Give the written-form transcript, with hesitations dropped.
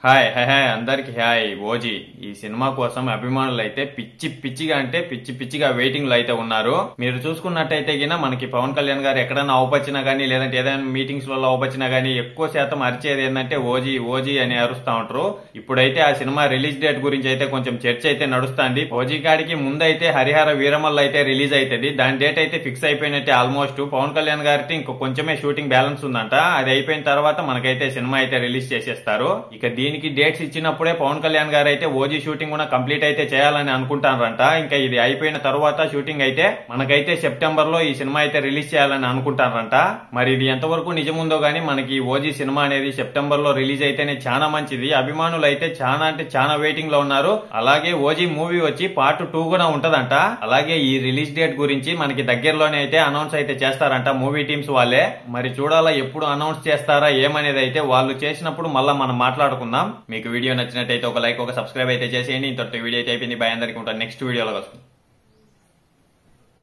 Hi hi hi అందరికి hi. OG ఈ cinema కోసం అభిమానులు అయితే పిచ్చిగా వెయిటింగ్ లో అయితే ఉన్నారు. మీరు చూసుకున్నట్టయితే గిన మనకి పవన్ కళ్యాణ్ గారు ఎక్కడైనా అవపచ్చినా గానీ లేదంటే ఏదైనా మీటింగ్స్ లో అవపచ్చినా గానీ ఎక్కువ శాతం అరిచేది ఏంటంటే ఓజీ ఓజీ అని అరుస్తా ఉంటారు. ఇప్పుడైతే ఆ సినిమా రిలీజ్ డేట్ గురించి అయితే కొంచెం చర్చ అయితే నడుస్తుంది. ఓజీ కాడికి ముందైతే హరిహర వీరమల్ల అయితే రిలీజ్ అవుతుంది. దాని డేట్ అయితే ఫిక్స్ అయిపోయినట్టే ఆల్మోస్ట్. పవన్ కళ్యాణ్ గారికి ఇంకో కొంచెమే షూటింగ్ బ్యాలెన్స్ ఉందంట. అది అయిపోయిన తర్వాత మనకైతే సినిమా అయితే రిలీజ్ చేసేస్తారు. ఇక దీనికి డేట్స్ ఇచ్చినప్పుడే పవన్ కళ్యాణ్ గారు అయితే ఓజీ షూటింగ్ కూడా కంప్లీట్ అయితే చేయాలని అనుకుంటారంట. ఇంకా ఇది అయిపోయిన తర్వాత షూటింగ్ అయితే మనకైతే సెప్టెంబర్ లో ఈ సినిమా అయితే రిలీజ్ చేయాలని అనుకుంటారంట. మరి ఇది ఎంతవరకు నిజముందో గానీ మనకి ఓజీ సినిమా అనేది సెప్టెంబర్ లో రిలీజ్ అయితేనే చాలా మంచిది. అభిమానులు అయితే చాలా వెయిటింగ్ లో ఉన్నారు. అలాగే ఓజీ మూవీ వచ్చి పార్ట్ 2 కూడా ఉంటదంట. అలాగే ఈ రిలీజ్ డేట్ గురించి మనకి దగ్గరలోనే అయితే అనౌన్స్ అయితే చేస్తారంట మూవీ టీమ్స్ వాళ్ళే. మరి చూడాలా ఎప్పుడు అనౌన్స్ చేస్తారా ఏమనేది అయితే వాళ్ళు చేసినప్పుడు మళ్ళా మనం మాట్లాడుకుందాం. మీకు వీడియో నచ్చినట్టయితే ఒక లైక్ ఒక సబ్స్క్రైబ్ అయితే చేసేయండి. ఇంతటి వీడియో అయితే అయిపోయింది. బై అందరికీ ఉంటాను నెక్స్ట్ వీడియోలో వస్తుంది.